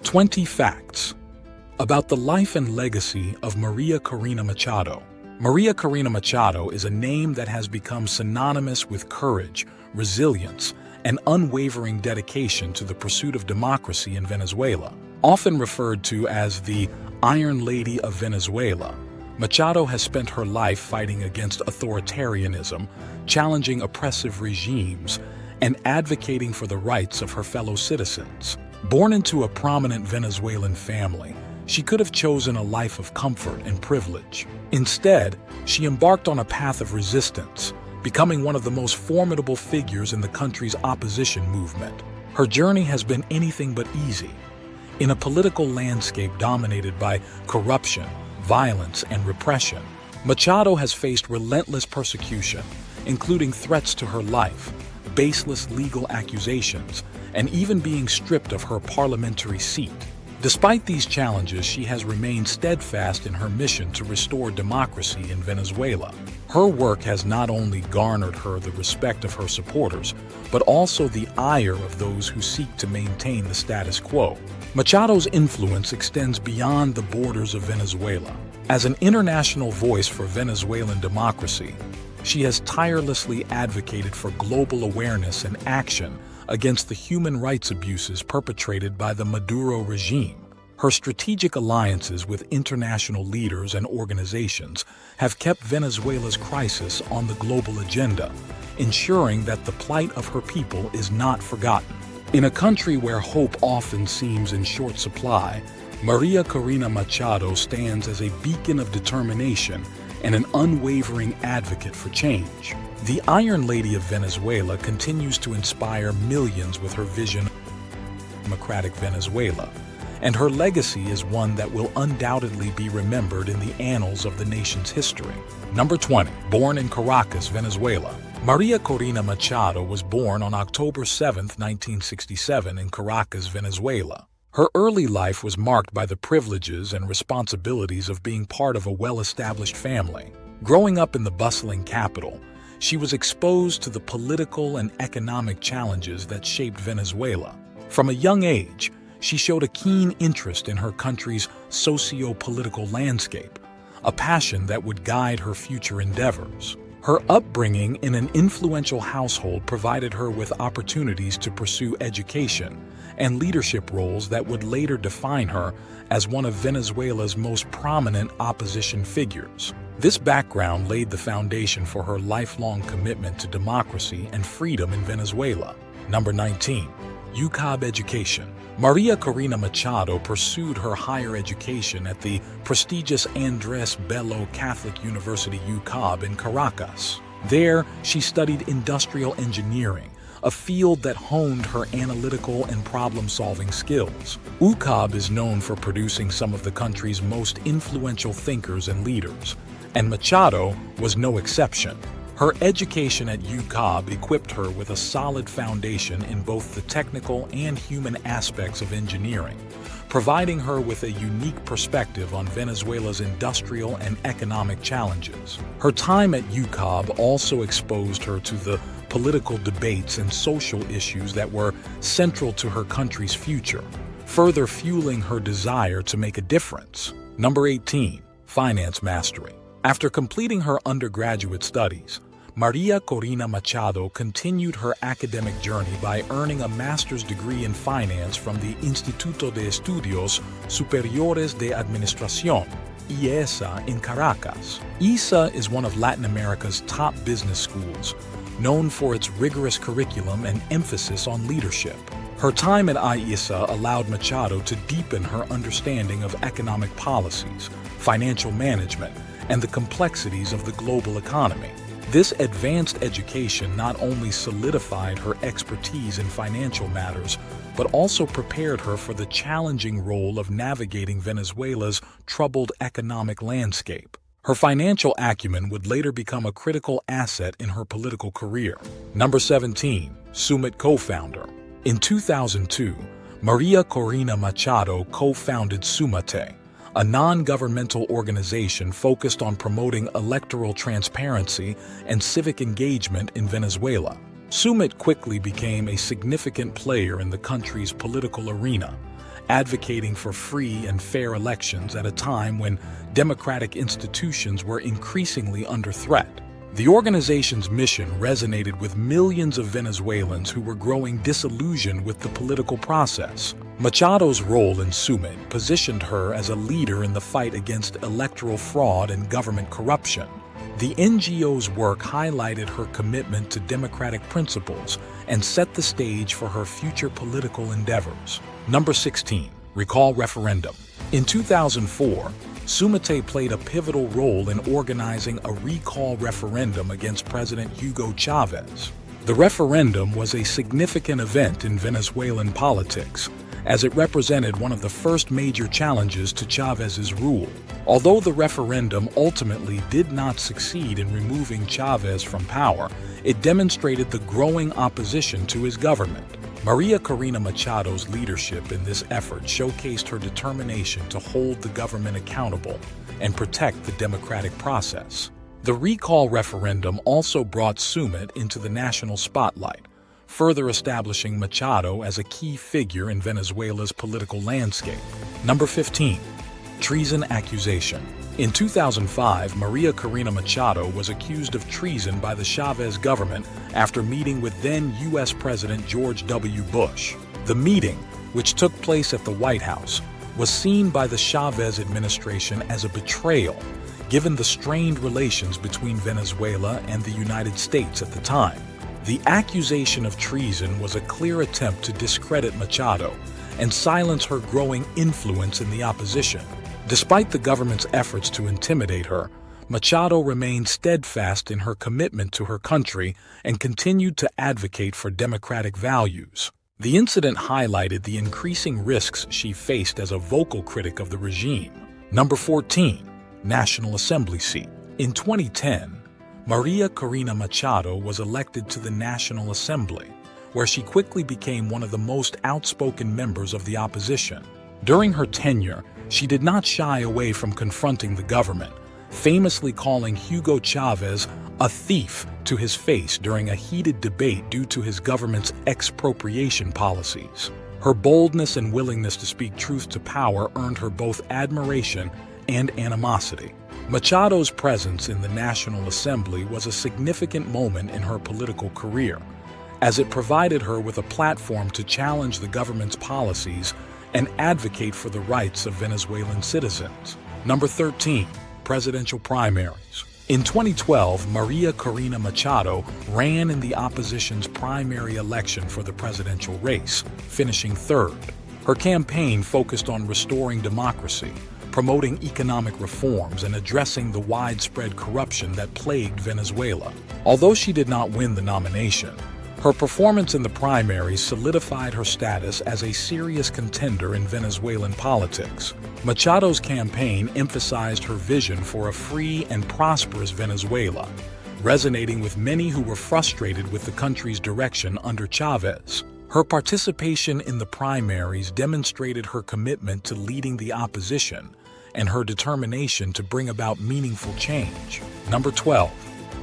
20 Facts about the life and legacy of Maria Corina Machado. Maria Corina Machado is a name that has become synonymous with courage, resilience, and unwavering dedication to the pursuit of democracy in Venezuela. Often referred to as the Iron Lady of Venezuela, Machado has spent her life fighting against authoritarianism, challenging oppressive regimes, and advocating for the rights of her fellow citizens. Born into a prominent Venezuelan family, she could have chosen a life of comfort and privilege. Instead, she embarked on a path of resistance, becoming one of the most formidable figures in the country's opposition movement. Her journey has been anything but easy. In a political landscape dominated by corruption, violence, and repression, Machado has faced relentless persecution, including threats to her life, baseless legal accusations, and even being stripped of her parliamentary seat. Despite these challenges, she has remained steadfast in her mission to restore democracy in Venezuela. Her work has not only garnered her the respect of her supporters, but also the ire of those who seek to maintain the status quo. Machado's influence extends beyond the borders of Venezuela. As an international voice for Venezuelan democracy, she has tirelessly advocated for global awareness and action against the human rights abuses perpetrated by the Maduro regime. Her strategic alliances with international leaders and organizations have kept Venezuela's crisis on the global agenda, ensuring that the plight of her people is not forgotten. In a country where hope often seems in short supply, Maria Corina Machado stands as a beacon of determination and an unwavering advocate for change. The Iron Lady of Venezuela continues to inspire millions with her vision of democratic Venezuela, and her legacy is one that will undoubtedly be remembered in the annals of the nation's history. Number 20. Born in Caracas, Venezuela. Maria Corina Machado was born on October 7, 1967 in Caracas, Venezuela. Her early life was marked by the privileges and responsibilities of being part of a well-established family. Growing up in the bustling capital, she was exposed to the political and economic challenges that shaped Venezuela. From a young age, she showed a keen interest in her country's socio-political landscape, a passion that would guide her future endeavors. Her upbringing in an influential household provided her with opportunities to pursue education and leadership roles that would later define her as one of Venezuela's most prominent opposition figures. This background laid the foundation for her lifelong commitment to democracy and freedom in Venezuela. Number 19. UKAB Education. Maria Corina Machado pursued her higher education at the prestigious Andrés Bello Catholic University UKAB in Caracas. There, she studied industrial engineering, a field that honed her analytical and problem-solving skills. UKAB is known for producing some of the country's most influential thinkers and leaders, and Machado was no exception. Her education at UKAB equipped her with a solid foundation in both the technical and human aspects of engineering, providing her with a unique perspective on Venezuela's industrial and economic challenges. Her time at UKAB also exposed her to the political debates and social issues that were central to her country's future, further fueling her desire to make a difference. Number 18. Finance Mastery. After completing her undergraduate studies, Maria Corina Machado continued her academic journey by earning a master's degree in finance from the Instituto de Estudios Superiores de Administración, IESA, in Caracas. IESA is one of Latin America's top business schools, known for its rigorous curriculum and emphasis on leadership. Her time at IESA allowed Machado to deepen her understanding of economic policies, financial management, and the complexities of the global economy. This advanced education not only solidified her expertise in financial matters, but also prepared her for the challenging role of navigating Venezuela's troubled economic landscape. Her financial acumen would later become a critical asset in her political career. Number 17. Sumit CoFounder. In 2002, Maria Corina Machado co-founded Sumite, a non-governmental organization focused on promoting electoral transparency and civic engagement in Venezuela. Sumit quickly became a significant player in the country's political arena, advocating for free and fair elections at a time when democratic institutions were increasingly under threat. The organization's mission resonated with millions of Venezuelans who were growing disillusioned with the political process. Machado's role in Sumit positioned her as a leader in the fight against electoral fraud and government corruption. The NGO's work highlighted her commitment to democratic principles and set the stage for her future political endeavors. Number 16. Recall Referendum. In 2004, Sumit played a pivotal role in organizing a recall referendum against President Hugo Chavez. The referendum was a significant event in Venezuelan politics, as it represented one of the first major challenges to Chavez's rule. Although the referendum ultimately did not succeed in removing Chavez from power, it demonstrated the growing opposition to his government. Maria Corina Machado's leadership in this effort showcased her determination to hold the government accountable and protect the democratic process. The recall referendum also brought Sumit into the national spotlight, further establishing Machado as a key figure in Venezuela's political landscape. Number 15. Treason Accusation. In 2005, Maria Corina Machado was accused of treason by the Chavez government after meeting with then U.S. President George W. Bush. The meeting, which took place at the White House, was seen by the Chavez administration as a betrayal, given the strained relations between Venezuela and the United States at the time. The accusation of treason was a clear attempt to discredit Machado and silence her growing influence in the opposition. Despite the government's efforts to intimidate her, Machado remained steadfast in her commitment to her country and continued to advocate for democratic values. The incident highlighted the increasing risks she faced as a vocal critic of the regime. Number 14. National Assembly seat. In 2010, Maria Corina Machado was elected to the National Assembly, where she quickly became one of the most outspoken members of the opposition. During her tenure, she did not shy away from confronting the government, famously calling Hugo Chavez a thief to his face during a heated debate due to his government's expropriation policies. Her boldness and willingness to speak truth to power earned her both admiration and animosity. Machado's presence in the National Assembly was a significant moment in her political career, as it provided her with a platform to challenge the government's policies and advocate for the rights of Venezuelan citizens. Number 13. Presidential primaries. In 2012, Maria Corina Machado ran in the opposition's primary election for the presidential race, finishing third. Her campaign focused on restoring democracy, promoting economic reforms, and addressing the widespread corruption that plagued Venezuela. Although she did not win the nomination, her performance in the primaries solidified her status as a serious contender in Venezuelan politics. Machado's campaign emphasized her vision for a free and prosperous Venezuela, resonating with many who were frustrated with the country's direction under Chavez. Her participation in the primaries demonstrated her commitment to leading the opposition and her determination to bring about meaningful change. Number 12.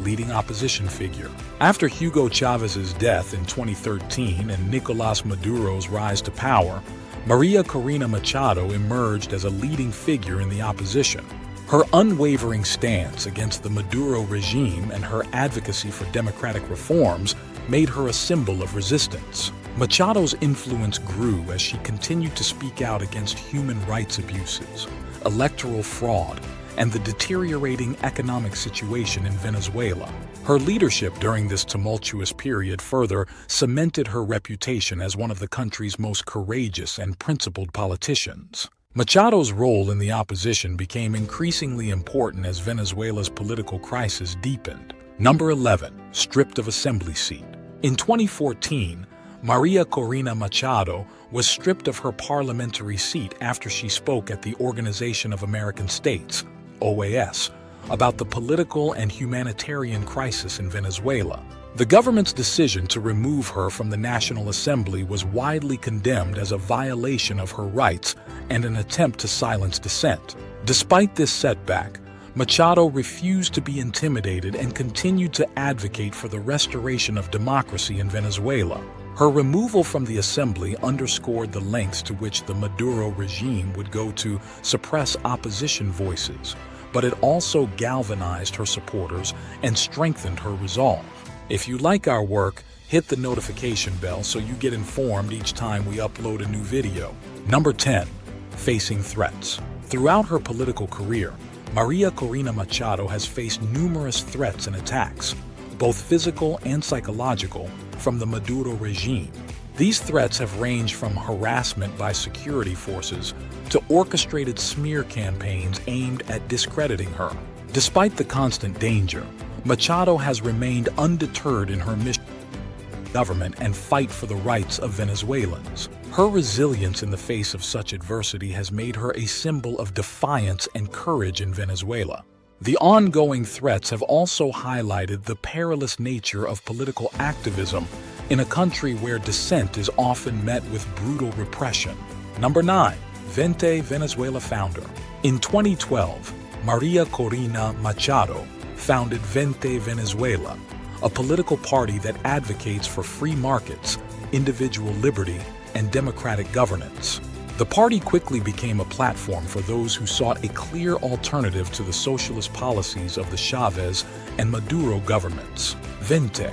Leading opposition figure. After Hugo Chavez's death in 2013 and Nicolás Maduro's rise to power, Maria Corina Machado emerged as a leading figure in the opposition. Her unwavering stance against the Maduro regime and her advocacy for democratic reforms made her a symbol of resistance. Machado's influence grew as she continued to speak out against human rights abuses, electoral fraud, and the deteriorating economic situation in Venezuela. Her leadership during this tumultuous period further cemented her reputation as one of the country's most courageous and principled politicians. Machado's role in the opposition became increasingly important as Venezuela's political crisis deepened. Number 11. Stripped of assembly seat. In 2014, Maria Corina Machado was stripped of her parliamentary seat after she spoke at the Organization of American States, OAS, about the political and humanitarian crisis in Venezuela. The government's decision to remove her from the National Assembly was widely condemned as a violation of her rights and an attempt to silence dissent. Despite this setback, Machado refused to be intimidated and continued to advocate for the restoration of democracy in Venezuela. Her removal from the assembly underscored the lengths to which the Maduro regime would go to suppress opposition voices, but it also galvanized her supporters and strengthened her resolve. If you like our work, hit the notification bell so you get informed each time we upload a new video. Number 10. Facing threats. Throughout her political career, Maria Corina Machado has faced numerous threats and attacks, both physical and psychological, from the Maduro regime. These threats have ranged from harassment by security forces to orchestrated smear campaigns aimed at discrediting her. Despite the constant danger, Machado has remained undeterred in her mission to government and fight for the rights of Venezuelans. Her resilience in the face of such adversity has made her a symbol of defiance and courage in Venezuela. The ongoing threats have also highlighted the perilous nature of political activism in a country where dissent is often met with brutal repression. Number 9. Vente Venezuela founder. In 2012, Maria Corina Machado founded Vente Venezuela, a political party that advocates for free markets, individual liberty, and democratic governance. The party quickly became a platform for those who sought a clear alternative to the socialist policies of the Chavez and Maduro governments. Vente.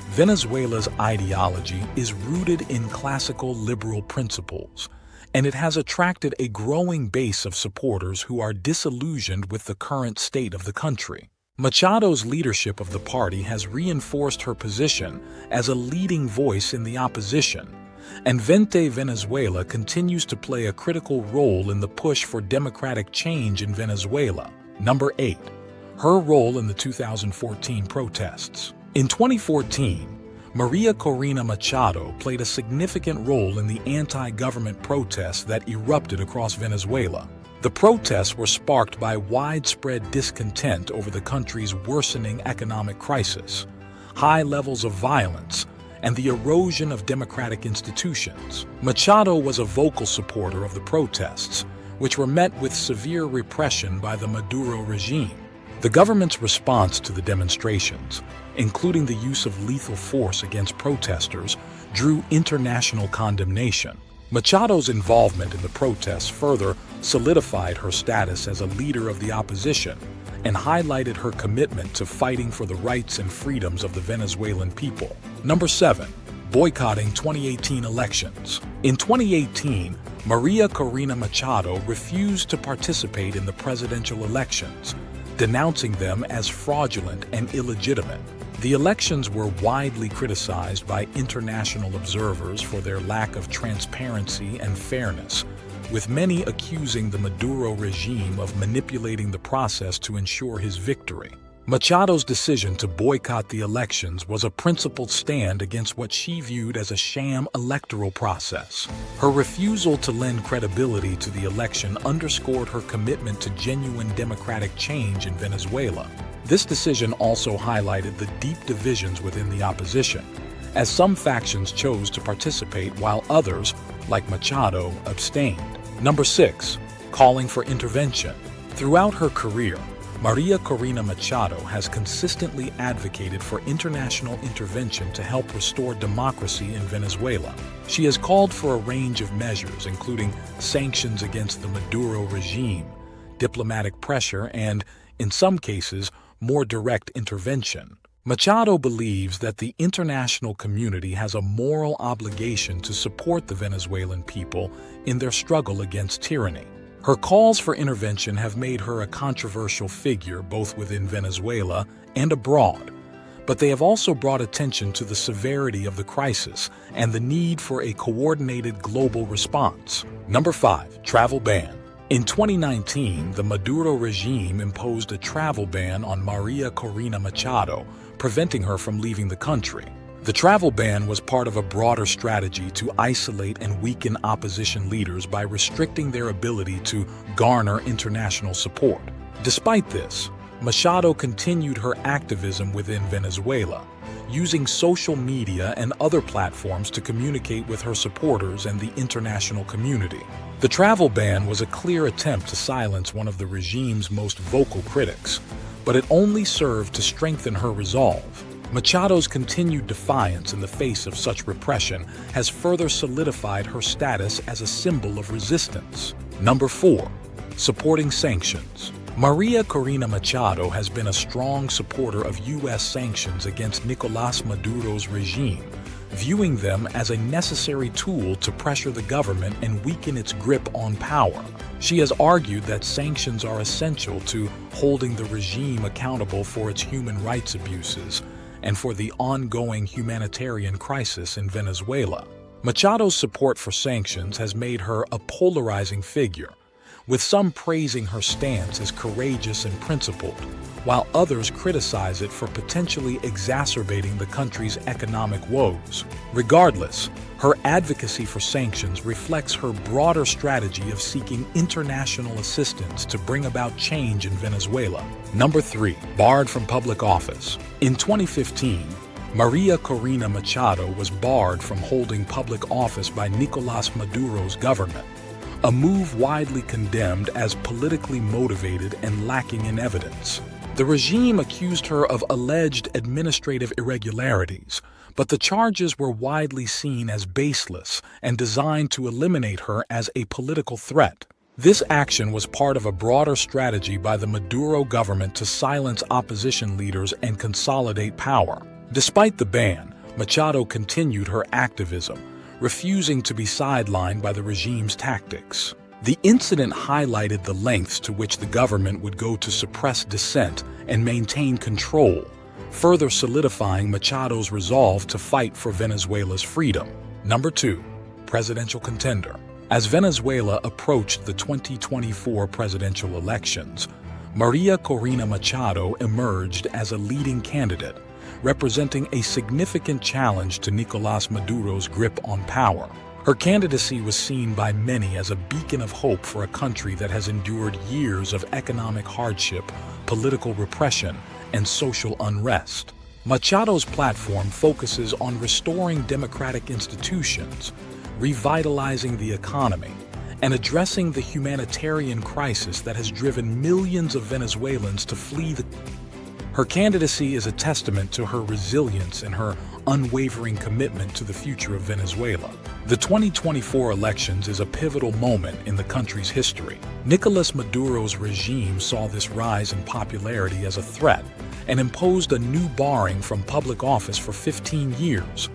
Venezuela's ideology is rooted in classical liberal principles, and it has attracted a growing base of supporters who are disillusioned with the current state of the country. Machado's leadership of the party has reinforced her position as a leading voice in the opposition, and Vente Venezuela continues to play a critical role in the push for democratic change in Venezuela. Number 8. Her role in the 2014 protests. In 2014, Maria Corina Machado played a significant role in the anti-government protests that erupted across Venezuela. The protests were sparked by widespread discontent over the country's worsening economic crisis, high levels of violence, and the erosion of democratic institutions. Machado was a vocal supporter of the protests, which were met with severe repression by the Maduro regime. The government's response to the demonstrations, including the use of lethal force against protesters, drew international condemnation. Machado's involvement in the protests further solidified her status as a leader of the opposition and highlighted her commitment to fighting for the rights and freedoms of the Venezuelan people. Number 7. Boycotting 2018 elections. In 2018, Maria Corina Machado refused to participate in the presidential elections, denouncing them as fraudulent and illegitimate. The elections were widely criticized by international observers for their lack of transparency and fairness, with many accusing the Maduro regime of manipulating the process to ensure his victory. Machado's decision to boycott the elections was a principled stand against what she viewed as a sham electoral process. Her refusal to lend credibility to the election underscored her commitment to genuine democratic change in Venezuela. This decision also highlighted the deep divisions within the opposition, as some factions chose to participate while others, like Machado, abstained. Number 6. Calling for intervention. Throughout her career, Maria Corina Machado has consistently advocated for international intervention to help restore democracy in Venezuela. She has called for a range of measures, including sanctions against the Maduro regime, diplomatic pressure, and, in some cases, more direct intervention. Machado believes that the international community has a moral obligation to support the Venezuelan people in their struggle against tyranny. Her calls for intervention have made her a controversial figure both within Venezuela and abroad, but they have also brought attention to the severity of the crisis and the need for a coordinated global response. Number 5. Travel ban. In 2019, the Maduro regime imposed a travel ban on Maria Corina Machado, preventing her from leaving the country. The travel ban was part of a broader strategy to isolate and weaken opposition leaders by restricting their ability to garner international support. Despite this, Machado continued her activism within Venezuela, using social media and other platforms to communicate with her supporters and the international community. The travel ban was a clear attempt to silence one of the regime's most vocal critics, but it only served to strengthen her resolve. Machado's continued defiance in the face of such repression has further solidified her status as a symbol of resistance. Number 4. Supporting sanctions. Maria Corina Machado has been a strong supporter of U.S. sanctions against Nicolás Maduro's regime, viewing them as a necessary tool to pressure the government and weaken its grip on power. She has argued that sanctions are essential to holding the regime accountable for its human rights abuses and for the ongoing humanitarian crisis in Venezuela. Machado's support for sanctions has made her a polarizing figure, with some praising her stance as courageous and principled, while others criticize it for potentially exacerbating the country's economic woes. Regardless, her advocacy for sanctions reflects her broader strategy of seeking international assistance to bring about change in Venezuela. Number 3. Barred from public office. In 2015, Maria Corina Machado was barred from holding public office by Nicolás Maduro's government, a move widely condemned as politically motivated and lacking in evidence. The regime accused her of alleged administrative irregularities, but the charges were widely seen as baseless and designed to eliminate her as a political threat. This action was part of a broader strategy by the Maduro government to silence opposition leaders and consolidate power. Despite the ban, Machado continued her activism, refusing to be sidelined by the regime's tactics. The incident highlighted the lengths to which the government would go to suppress dissent and maintain control, further solidifying Machado's resolve to fight for Venezuela's freedom. Number 2. Presidential Contender. As Venezuela approached the 2024 presidential elections, Maria Corina Machado emerged as a leading candidate, representing a significant challenge to Nicolás Maduro's grip on power. Her candidacy was seen by many as a beacon of hope for a country that has endured years of economic hardship, political repression, and social unrest. Machado's platform focuses on restoring democratic institutions, revitalizing the economy, and addressing the humanitarian crisis that has driven millions of Venezuelans to flee the country. Her candidacy is a testament to her resilience and her unwavering commitment to the future of Venezuela. The 2024 elections is a pivotal moment in the country's history. Nicolás Maduro's regime saw this rise in popularity as a threat and imposed a new barring from public office for 15 years.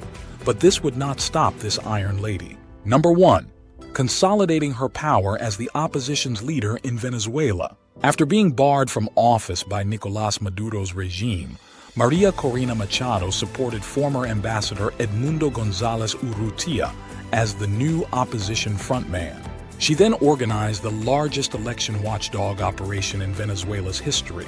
But this would not stop this Iron Lady. Number 1. Consolidating her power as the opposition's leader in Venezuela. After being barred from office by Nicolás Maduro's regime, Maria Corina Machado supported former Ambassador Edmundo González Urrutia as the new opposition frontman. She then organized the largest election watchdog operation in Venezuela's history,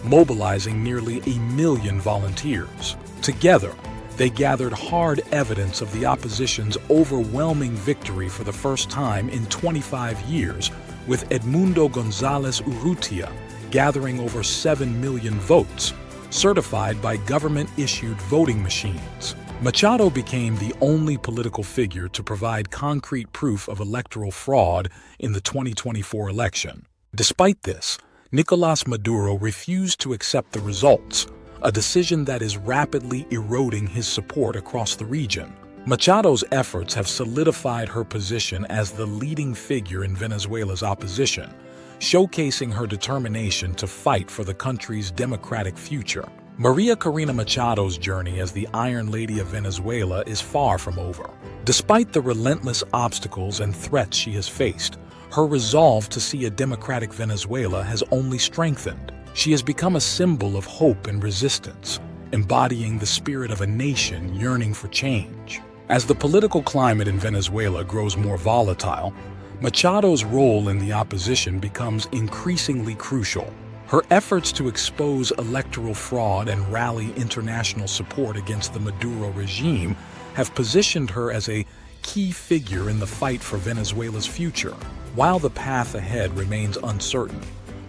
mobilizing nearly 1 million volunteers. Together, they gathered hard evidence of the opposition's overwhelming victory for the first time in 25 years, with Edmundo González Urrutia gathering over 7 million votes, certified by government-issued voting machines. Machado became the only political figure to provide concrete proof of electoral fraud in the 2024 election. Despite this, Nicolás Maduro refused to accept the results, a decision that is rapidly eroding his support across the region. Machado's efforts have solidified her position as the leading figure in Venezuela's opposition, showcasing her determination to fight for the country's democratic future. Maria Corina Machado's journey as the Iron Lady of Venezuela is far from over. Despite the relentless obstacles and threats she has faced, her resolve to see a democratic Venezuela has only strengthened. She has become a symbol of hope and resistance, embodying the spirit of a nation yearning for change. As the political climate in Venezuela grows more volatile, Machado's role in the opposition becomes increasingly crucial. Her efforts to expose electoral fraud and rally international support against the Maduro regime have positioned her as a key figure in the fight for Venezuela's future. While the path ahead remains uncertain,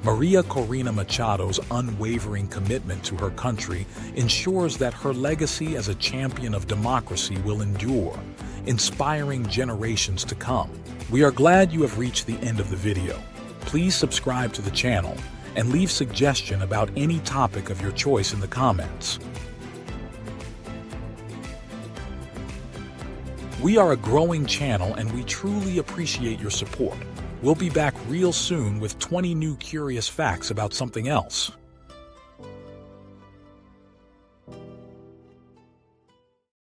Maria Corina Machado's unwavering commitment to her country ensures that her legacy as a champion of democracy will endure, inspiring generations to come. We are glad you have reached the end of the video. Please subscribe to the channel and leave suggestion about any topic of your choice in the comments. We are a growing channel and we truly appreciate your support. We'll be back real soon with 20 new curious facts about something else.